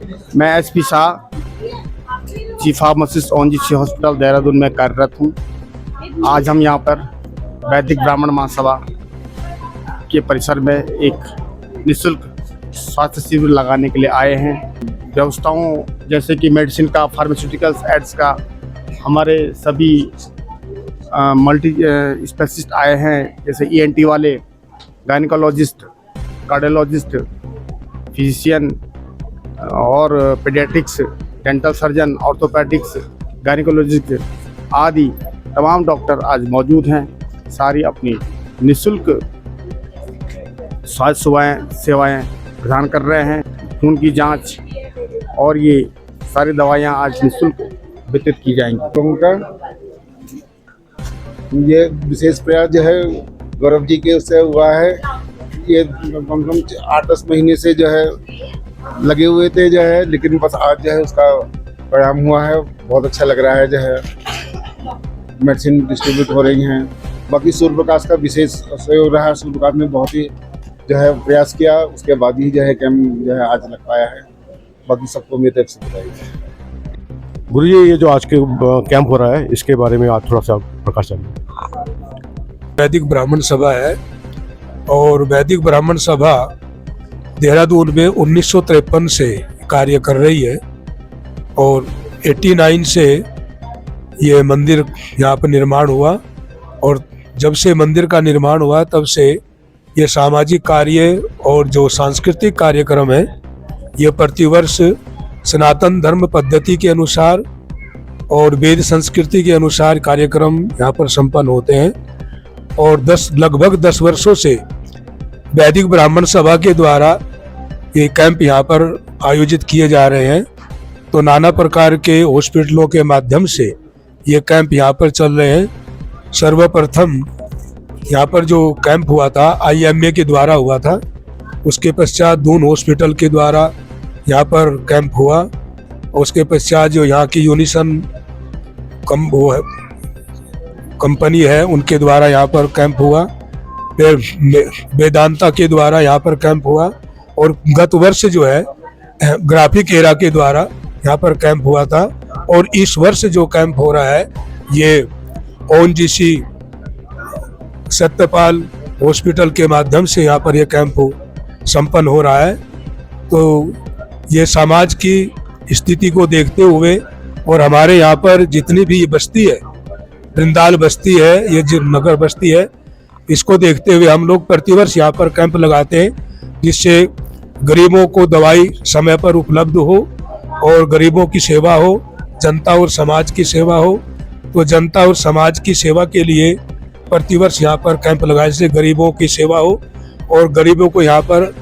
मैं SP Shah, chief pharmacist ONGC hospital Dehradun में कार्यरत हूँ। आज हम यहाँ पर वैदिक ब्राह्मण महासभा के परिसर में एक निःशुल्क स्वास्थ्य शिविर लगाने के लिए आए हैं। व्यवस्थाओं जैसे कि मेडिसिन का, फार्मास्यूटिकल्स, एड्स का, हमारे सभी मल्टी स्पेशलिस्ट आए हैं, जैसे ईएनटी वाले, गायनिकोलॉजिस्ट, कार्डियोलॉजिस्ट, फिजिशियन और paediatrics, dental surgeon, orthopaedics, gynaecologist आदि तमाम डॉक्टर आज मौजूद हैं। सारी अपनी निःशुल्क स्वास्थ्य सेवाएं प्रदान कर रहे हैं। खून की जांच और ये सारी दवाइयां आज निःशुल्क वितरित की जाएंगी। उनका ये विशेष प्रयास जो है गौरव जी के उससे हुआ है। ये कम से कम 8-10 महीने से जो है लगे हुए थे जो है, लेकिन बस आज जो है उसका परिणाम हुआ है। बहुत अच्छा लग रहा है जो है, मेडिसिन डिस्ट्रीब्यूट हो रही हैं। बाकी सूर्य प्रकाश का विशेष सहयोग रहा है। सूर्य प्रकाश ने बहुत ही जो है प्रयास किया, उसके बाद ही जो है कैंप जो है आज लग पाया है। बाकी सबको मेरी तरफ से बताइए। गुरु जी, ये जो आज के कैंप हो रहा है, इसके बारे में आप थोड़ा सा प्रकाश डालिए। वैदिक ब्राह्मण सभा है और वैदिक ब्राह्मण सभा देहरादून में 1953 से कार्य कर रही है और 89 से ये मंदिर यहाँ पर निर्माण हुआ। और जब से मंदिर का निर्माण हुआ तब से ये सामाजिक कार्य और जो सांस्कृतिक कार्यक्रम है, ये प्रतिवर्ष सनातन धर्म पद्धति के अनुसार और वेद संस्कृति के अनुसार कार्यक्रम यहाँ पर संपन्न होते हैं। और लगभग 10 वर्षों से वैदिक ब्राह्मण सभा के द्वारा ये कैंप यहाँ पर आयोजित किए जा रहे हैं। तो नाना प्रकार के हॉस्पिटलों के माध्यम से ये कैंप यहाँ पर चल रहे हैं। सर्वप्रथम यहाँ पर जो कैंप हुआ था IMA के द्वारा हुआ था, उसके पश्चात दून हॉस्पिटल के द्वारा यहाँ पर कैंप हुआ। उसके पश्चात जो यहाँ की यूनिसन कंपनी है, उनके द्वारा यहाँ पर कैंप हुआ। फिर वेदांता के द्वारा यहाँ पर कैंप हुआ और गत वर्ष जो है ग्राफिक एरा के द्वारा यहाँ पर कैंप हुआ था। और इस वर्ष जो कैंप हो रहा है ये ओएनजीसी सत्यपाल हॉस्पिटल के माध्यम से यहाँ पर ये कैंप संपन्न हो रहा है। तो ये समाज की स्थिति को देखते हुए और हमारे यहाँ पर जितनी भी बस्ती है, वृंदाल बस्ती है, ये जो नगर बस्ती है, इसको देखते हुए हम लोग प्रतिवर्ष यहाँ पर कैंप लगाते हैं, जिससे गरीबों को दवाई समय पर उपलब्ध हो और गरीबों की सेवा हो, जनता और समाज की सेवा हो। तो जनता और समाज की सेवा के लिए प्रतिवर्ष यहाँ पर कैंप लगाने से गरीबों की सेवा हो। और गरीबों को यहाँ पर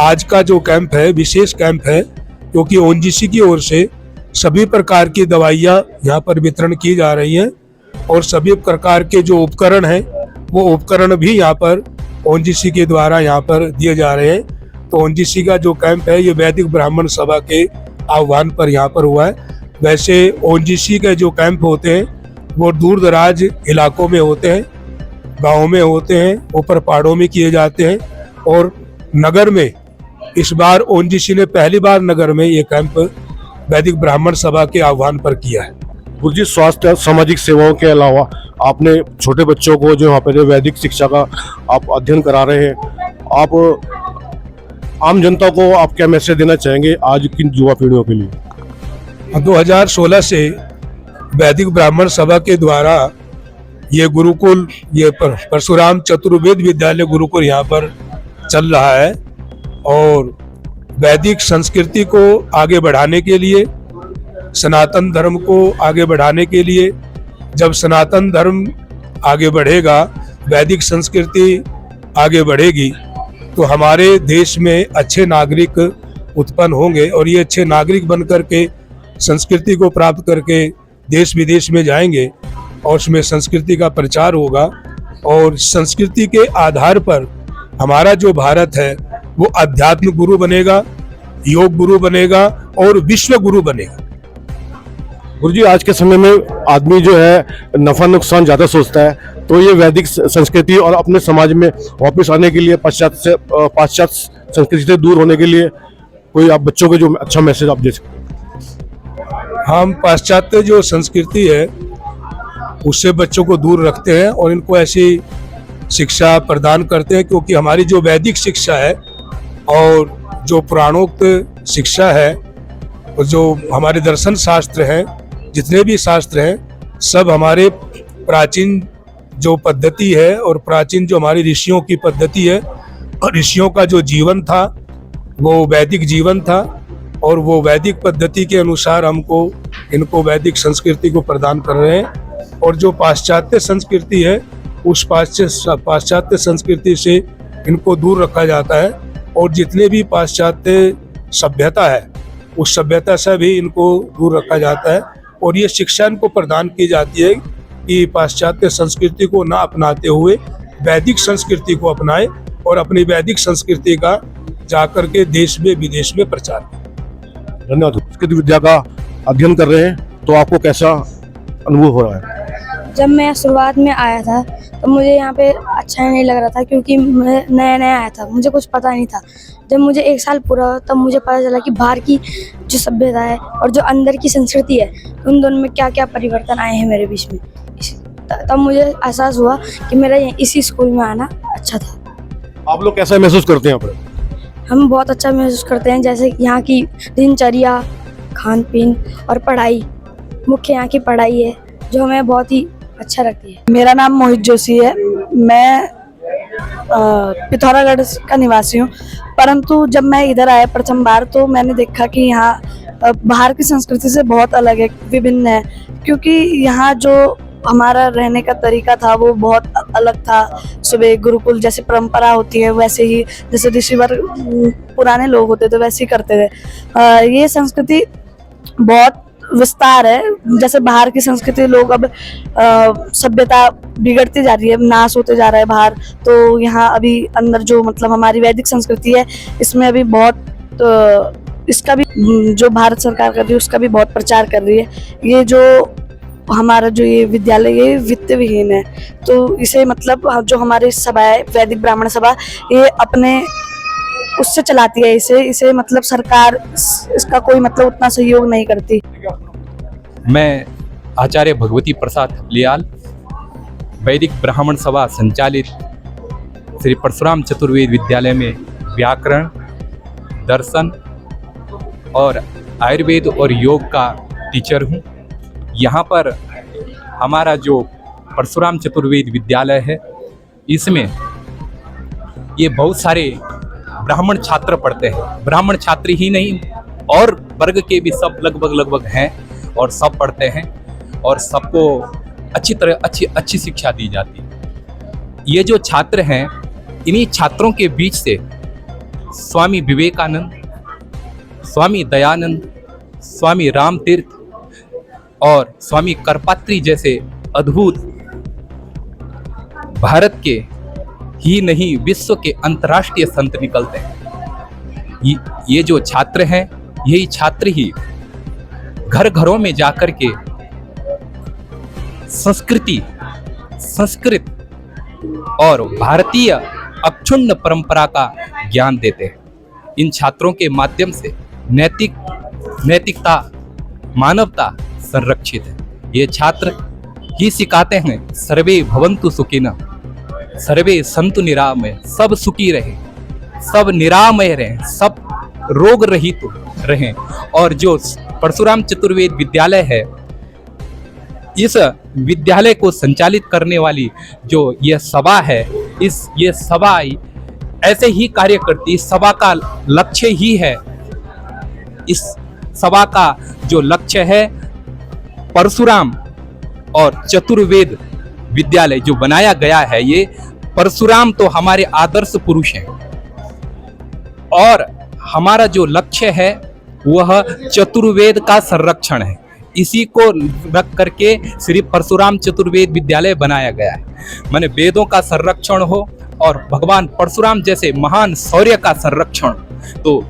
आज का जो कैंप है विशेष कैंप है, क्योंकि ओएनजीसी की ओर से सभी प्रकार की दवाइयाँ यहाँ पर वितरण की जा रही हैं और सभी प्रकार के जो उपकरण हैं वो उपकरण भी यहाँ पर ओएनजीसी के द्वारा यहाँ पर दिए जा रहे हैं। तो ओएनजीसी का जो कैंप है ये वैदिक ब्राह्मण सभा के आह्वान पर यहाँ पर हुआ है। वैसे ओएनजीसी के जो कैंप होते हैं वो दूर दराज इलाकों में होते हैं, गाँव में होते हैं, ऊपर पहाड़ों में किए जाते हैं। और नगर में इस बार ओएनजीसी ने पहली बार नगर में ये कैंप वैदिक ब्राह्मण सभा के आह्वान पर किया है। गुरु जी, स्वास्थ्य सामाजिक सेवाओं के अलावा आपने छोटे बच्चों को जो यहाँ पे वैदिक शिक्षा का आप अध्ययन करा रहे हैं, आप आम जनता को आप क्या मैसेज देना चाहेंगे आज की युवा पीढ़ियों के लिए? 2016 से वैदिक ब्राह्मण सभा के द्वारा ये गुरुकुल, ये परशुराम चतुर्वेद विद्यालय गुरुकुल यहाँ पर चल रहा है। और वैदिक संस्कृति को आगे बढ़ाने के लिए, सनातन धर्म को आगे बढ़ाने के लिए, जब सनातन धर्म आगे बढ़ेगा, वैदिक संस्कृति आगे बढ़ेगी, तो हमारे देश में अच्छे नागरिक उत्पन्न होंगे और ये अच्छे नागरिक बन करके संस्कृति को प्राप्त करके देश विदेश में जाएंगे और उसमें संस्कृति का प्रचार होगा। और संस्कृति के आधार पर हमारा जो भारत है वो अध्यात्म गुरु बनेगा, योग गुरु बनेगा और विश्व गुरु बनेगा। गुरुजी, आज के समय में आदमी जो है नफा नुकसान ज्यादा सोचता है, तो ये वैदिक संस्कृति और अपने समाज में वापस आने के लिए, पाश्चात्य संस्कृति से दूर होने के लिए कोई आप बच्चों को जो अच्छा मैसेज आप दे सकते हैं? हम पाश्चात्य जो संस्कृति है उससे बच्चों को दूर रखते हैं और इनको ऐसी शिक्षा प्रदान करते हैं, क्योंकि हमारी जो वैदिक शिक्षा है और जो पुराणोक्त शिक्षा है और जो हमारे दर्शन शास्त्र हैं, जितने भी शास्त्र हैं, सब हमारे प्राचीन जो पद्धति है और प्राचीन जो हमारी ऋषियों की पद्धति है और ऋषियों का जो जीवन था वो वैदिक जीवन था, और वो वैदिक पद्धति के अनुसार हमको इनको वैदिक संस्कृति को प्रदान कर रहे हैं। और जो पाश्चात्य संस्कृति है उस पाश्चात्य संस्कृति से इनको दूर रखा जाता है, और जितने भी पाश्चात्य सभ्यता है उस सभ्यता से भी इनको दूर रखा जाता है। और ये शिक्षा इनको प्रदान की जाती है कि पाश्चात्य संस्कृति को ना अपनाते हुए वैदिक संस्कृति को अपनाएं और अपनी वैदिक संस्कृति का जाकर के देश में विदेश में प्रचार करें। धन्यवाद। संस्कृत विद्या का अध्ययन कर रहे हैं तो आपको कैसा अनुभव हो रहा है? जब मैं शुरुआत में आया था तो मुझे यहाँ पे अच्छा नहीं लग रहा था, क्योंकि मैं नया नया आया था, मुझे कुछ पता नहीं था। जब मुझे 1 साल पूरा हुआ तब मुझे पता चला कि बाहर की जो सभ्यता है और जो अंदर की संस्कृति है उन दोनों में क्या क्या परिवर्तन आए हैं मेरे बीच में। तब मुझे एहसास हुआ कि मेरा इसी स्कूल में आना अच्छा था। आप लोग कैसा महसूस करते हैं यहाँ पर? हम बहुत अच्छा महसूस करते हैं, जैसे यहाँ की दिनचर्या, खान पीन और पढ़ाई, मुख्य यहाँ की पढ़ाई है जो हमें बहुत ही अच्छा लगती है। मेरा नाम मोहित जोशी है। मैं पिथौरागढ़ का निवासी हूँ, परंतु जब मैं इधर आया प्रथम बार तो मैंने देखा कि यहाँ बाहर की संस्कृति से बहुत अलग है, विभिन्न है। क्योंकि यहाँ जो हमारा रहने का तरीका था वो बहुत अलग था। सुबह गुरुकुल जैसे परंपरा होती है वैसे ही, जैसे ऋषिवर पुराने लोग होते थे वैसे ही करते थे। ये संस्कृति बहुत विस्तार है। जैसे बाहर की संस्कृति लोग अब सभ्यता बिगड़ती जा रही है, नाश होते जा रहा है बाहर, तो यहाँ अभी अंदर जो मतलब हमारी वैदिक संस्कृति है इसमें अभी बहुत इसका भी जो भारत सरकार कर रही है उसका भी बहुत प्रचार कर रही है। ये जो हमारा जो ये विद्यालय ये वित्त विहीन है, तो इसे मतलब जो हमारी सभा है वैदिक ब्राह्मण सभा, ये अपने उससे चलाती है इसे मतलब सरकार इसका कोई मतलब उतना सहयोग नहीं करती। मैं आचार्य भगवती प्रसाद थपलियाल वैदिक ब्राह्मण सभा संचालित श्री परशुराम चतुर्वेद विद्यालय में व्याकरण, दर्शन और आयुर्वेद और योग का टीचर हूँ। यहाँ पर हमारा जो परशुराम चतुर्वेद विद्यालय है इसमें ये बहुत सारे ब्राह्मण छात्र पढ़ते हैं। ब्राह्मण छात्र ही नहीं और वर्ग के भी सब लगभग हैं और सब पढ़ते हैं और सबको अच्छी तरह अच्छी शिक्षा दी जाती है। ये जो छात्र हैं इन्हीं छात्रों के बीच से स्वामी विवेकानंद, स्वामी दयानंद, स्वामी रामतीर्थ और स्वामी करपात्री जैसे अद्भुत भारत के ही नहीं विश्व के अंतर्राष्ट्रीय संत निकलते हैं। ये जो छात्र हैं यही छात्र ही घर घरों में जाकर के संस्कृत और भारतीय अक्षुण्ण परंपरा का ज्ञान देते हैं। इन छात्रों के माध्यम से नैतिकता, मानवता संरक्षित है। ये छात्र ही सिखाते हैं सर्वे भवन्तु सुखिनः, सर्वे सन्तु निरामय, सब सुखी रहे, सब निरामय रहें, सब रोग रहित रहें। और जो परशुराम चतुर्वेद विद्यालय है इस विद्यालय को संचालित करने वाली जो यह सभा है, ये सभा ऐसे ही कार्य करती। इस सभा का लक्ष्य ही है, इस सभा का जो लक्ष्य है परशुराम और चतुर्वेद विद्यालय जो बनाया गया है, ये परशुराम तो हमारे आदर्श पुरुष हैं और हमारा जो लक्ष्य है वह चतुर्वेद का संरक्षण है। इसी को रख करके श्री परशुराम चतुर्वेद विद्यालय बनाया गया है। माने वेदों का संरक्षण हो और भगवान परशुराम जैसे महान शौर्य का संरक्षण, तो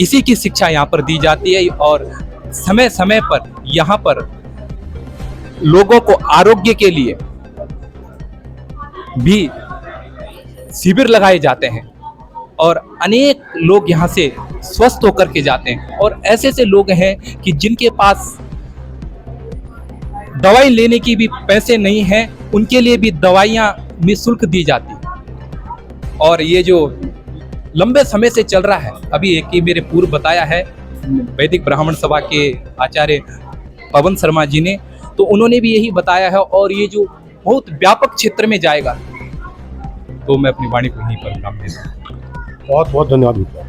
इसी की शिक्षा यहाँ पर दी जाती है। और समय समय पर यहाँ पर लोगों को आरोग्य के लिए भी शिविर लगाए जाते हैं और अनेक लोग यहाँ से स्वस्थ होकर के जाते हैं। और ऐसे ऐसे लोग हैं कि जिनके पास दवाई लेने की भी पैसे नहीं हैं, उनके लिए भी दवाइयाँ निःशुल्क दी जाती हैं। और ये जो लंबे समय से चल रहा है, अभी एक ही मेरे पूर्व बताया है वैदिक ब्राह्मण सभा के आचार्य पवन शर्मा जी ने, तो उन्होंने भी यही बताया है। और ये जो बहुत व्यापक क्षेत्र में जाएगा, तो मैं अपनी वाणी को यहीं पर विराम देता हूं। बहुत बहुत धन्यवाद।